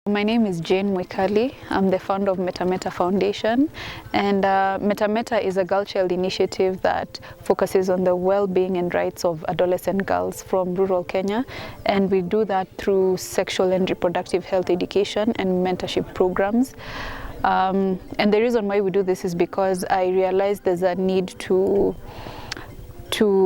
My name is Jane Mwikali. I'm the founder of Meta Foundation, and Meta is a girl child initiative that focuses on the well-being and rights of adolescent girls from rural Kenya, and we do that through sexual and reproductive health education and mentorship programs. And the reason why we do this is because I realized there's a need to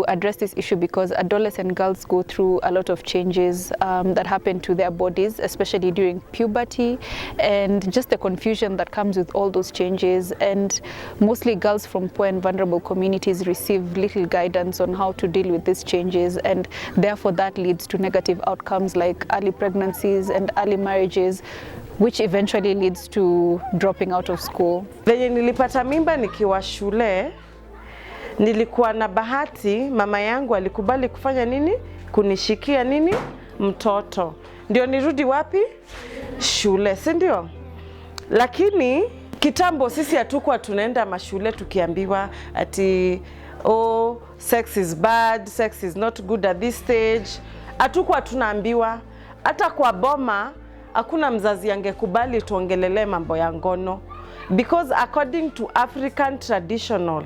address this issue, because adolescent girls go through a lot of changes that happen to their bodies, especially during puberty, and just the confusion that comes with all those changes. And mostly girls from poor and vulnerable communities receive little guidance on how to deal with these changes, and therefore that leads to negative outcomes like early pregnancies and early marriages, which eventually leads to dropping out of school. Venye nilipata mimba nikiwa shule, nilikuwa na bahati, mama yangu alikubali kufanya nini? Kunishikia nini? Mtoto. Ndio nirudi wapi? Shule, si ndio? Lakini kitambo sisi hatukuwa tunaenda mashule tukiambiwa ati oh, sex is bad, sex is not good at this stage. Hatukuwa tunaambiwa. Hata kwa boma hakuna mzazi angekubali tuongelele mambo ya ngono, because according to African traditional,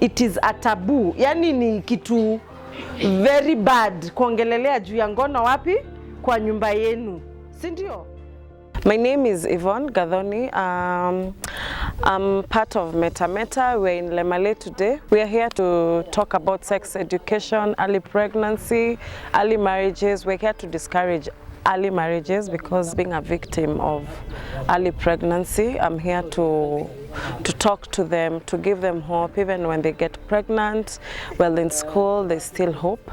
it is a taboo. Yani ni kitu very bad kuongelelea juu ya ngono wapi? Kwa nyumba yenu, si ndio? My name is Yvonne Gathoni. I'm part of Meta. We're in Lemale today. We are here to talk about sex education, early pregnancy, early marriages. We're here to discourage early marriages, because being a victim of early pregnancy, I'm here to talk to them, to give them hope. Even when they get pregnant, well, in school, there's still hope.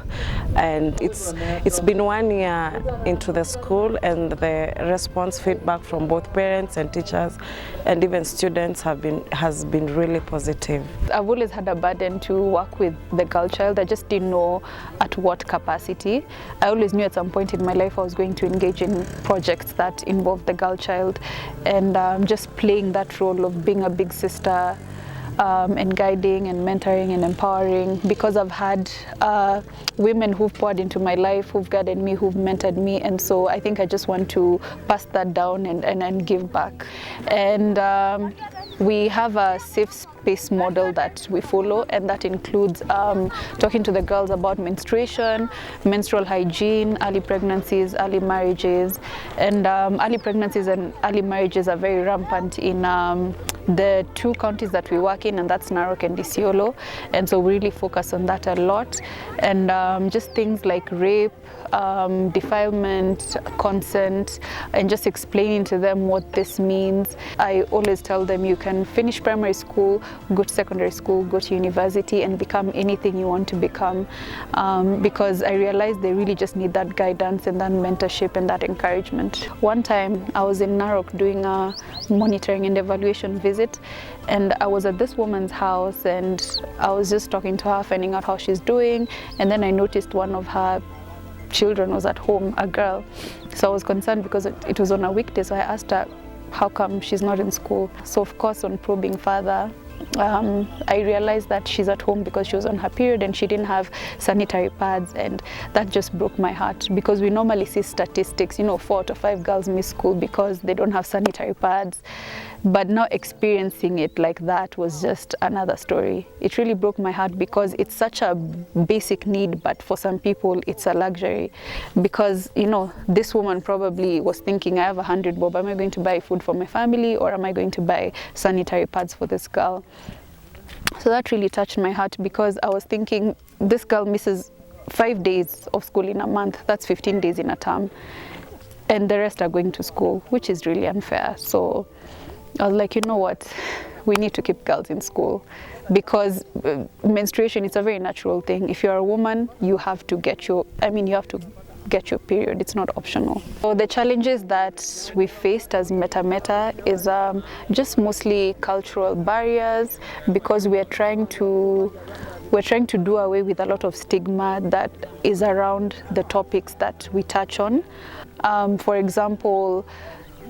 And it's been 1 year into the school, and the response feedback from both parents and teachers and even students has been really positive. I've always had a burden to work with the girl child. I just didn't know at what capacity. I always knew at some point in my life I was going to engage in projects that involved the girl child, and just playing that role of being a big sister, and guiding and mentoring and empowering, because I've had women who've poured into my life, who've guided me, who've mentored me, and so I think I just want to pass that down and give back. And we have a safe space model that we follow, and that includes talking to the girls about menstruation, menstrual hygiene, early pregnancies, early marriages. And early pregnancies and early marriages are very rampant in the 2 counties that we work in, and that's Narok and Isiolo. And so we really focus on that a lot. And just things like rape, defilement, consent, and just explaining to them what this means. I always tell them you can finish primary school, go to secondary school, go to university, and become anything you want to become, because I realized they really just need that guidance and that mentorship and that encouragement. One time I was in Narok doing a monitoring and evaluation visit, and I was at this woman's house, and I was just talking to her, finding out how she's doing, and then I noticed one of her children was at home, a girl. So I was concerned because it was on a weekday, so I asked her how come she's not in school. So of course, on probing further, I realized that she's at home because she was on her period and she didn't have sanitary pads, and that just broke my heart, because we normally see statistics, 4 to 5 girls miss school because they don't have sanitary pads. But now experiencing it like that was just another story. It really broke my heart, because it's such a basic need, but for some people it's a luxury. Because, this woman probably was thinking, I have 100 bob, am I going to buy food for my family, or am I going to buy sanitary pads for this girl? So that really touched my heart, because I was thinking, this girl misses 5 days of school in a month, that's 15 days in a term, and the rest are going to school, which is really unfair. So I was like, you know what, we need to keep girls in school, because menstruation, it's a very natural thing. If you're a woman, you have to get your period. It's not optional. So the challenges that we faced as Meta is just mostly cultural barriers, because we're trying to do away with a lot of stigma that is around the topics that we touch on. For example,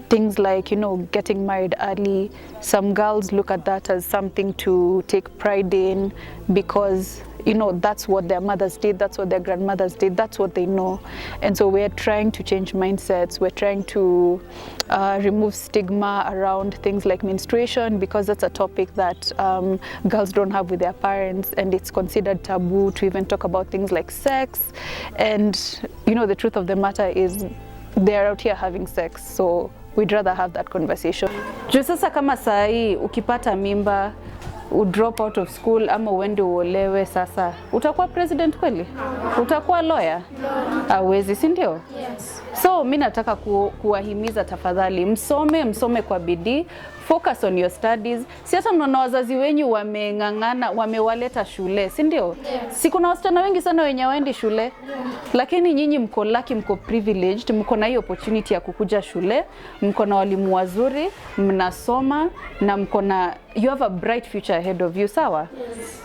things like, getting married early. Some girls look at that as something to take pride in, because you know, that's what their mothers did, that's what their grandmothers did, that's what they know. And so we're trying to change mindsets, we're trying to remove stigma around things like menstruation, because that's a topic that girls don't have with their parents, and it's considered taboo to even talk about things like sex. And you know, the truth of the matter is they're out here having sex, so we'd rather have that conversation. Juu sasa kama sahi ukipata mimba, drop out of school ama uende uolewe, sasa utakuwa president kweli? Utakuwa lawyer? Hawezi, si ndio? Yes. So mimi nataka kuwahimiza tafadhali, msome kwa bidii, focus on your studies. Si hata mnaona wazazi wenyu wamengangana, wamewaleta shule, si ndio? Yes. Si kuna wasichana wengi sana wenye waendi shule? Yeah. Lakini nyinyi mko lucky, mko privileged, mko na hiyo opportunity ya kukuja shule, mko na walimu wazuri, mnasoma na mko na, you have a bright future ahead of you, sawa? Yes.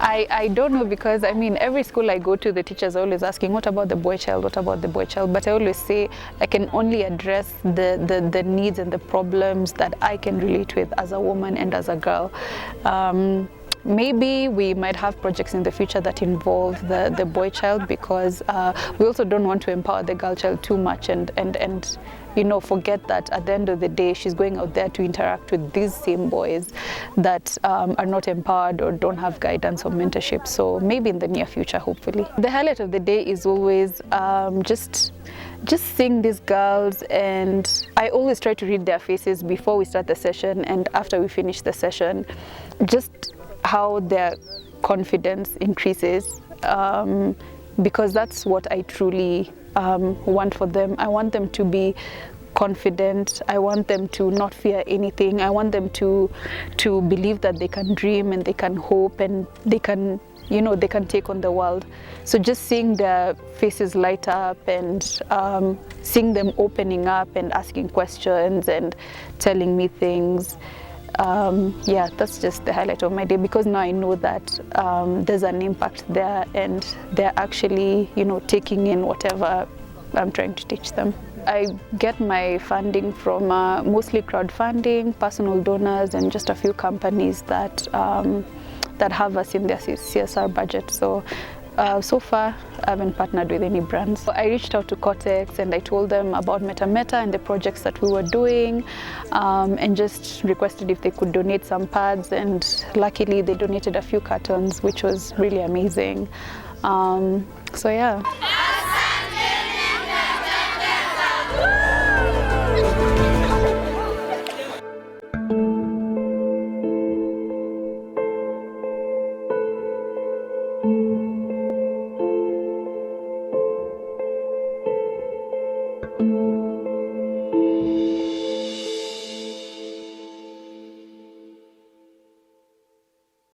I don't know, because I mean, every school I go to, the teachers are always asking, what about the boy child, what about the boy child? But I always say I can only address the needs and the problems that I can relate with as a woman and as a girl. Maybe we might have projects in the future that involve the boy child, because we also don't want to empower the girl child too much and you know, forget that at the end of the day she's going out there to interact with these same boys that are not empowered or don't have guidance or mentorship. So maybe in the near future, hopefully. The highlight of the day is always just seeing these girls, and I always try to read their faces before we start the session and after we finish the session, just how their confidence increases, because that's what I truly want for them. I want them to be confident. I want them to not fear anything. I want them to believe that they can dream and they can hope and they can, you know, they can take on the world. So just seeing their faces light up and seeing them opening up and asking questions and telling me things, yeah, that's just the highlight of my day, because now I know that there's an impact there and they're actually, you know, taking in whatever I'm trying to teach them. I get my funding from mostly crowdfunding, personal donors, and just a few companies that have us in their CSR budget. So so far, I haven't partnered with any brands. I reached out to Cortex and I told them about Meta and the projects that we were doing, and just requested if they could donate some pads, and luckily they donated a few cartons, which was really amazing. So yeah.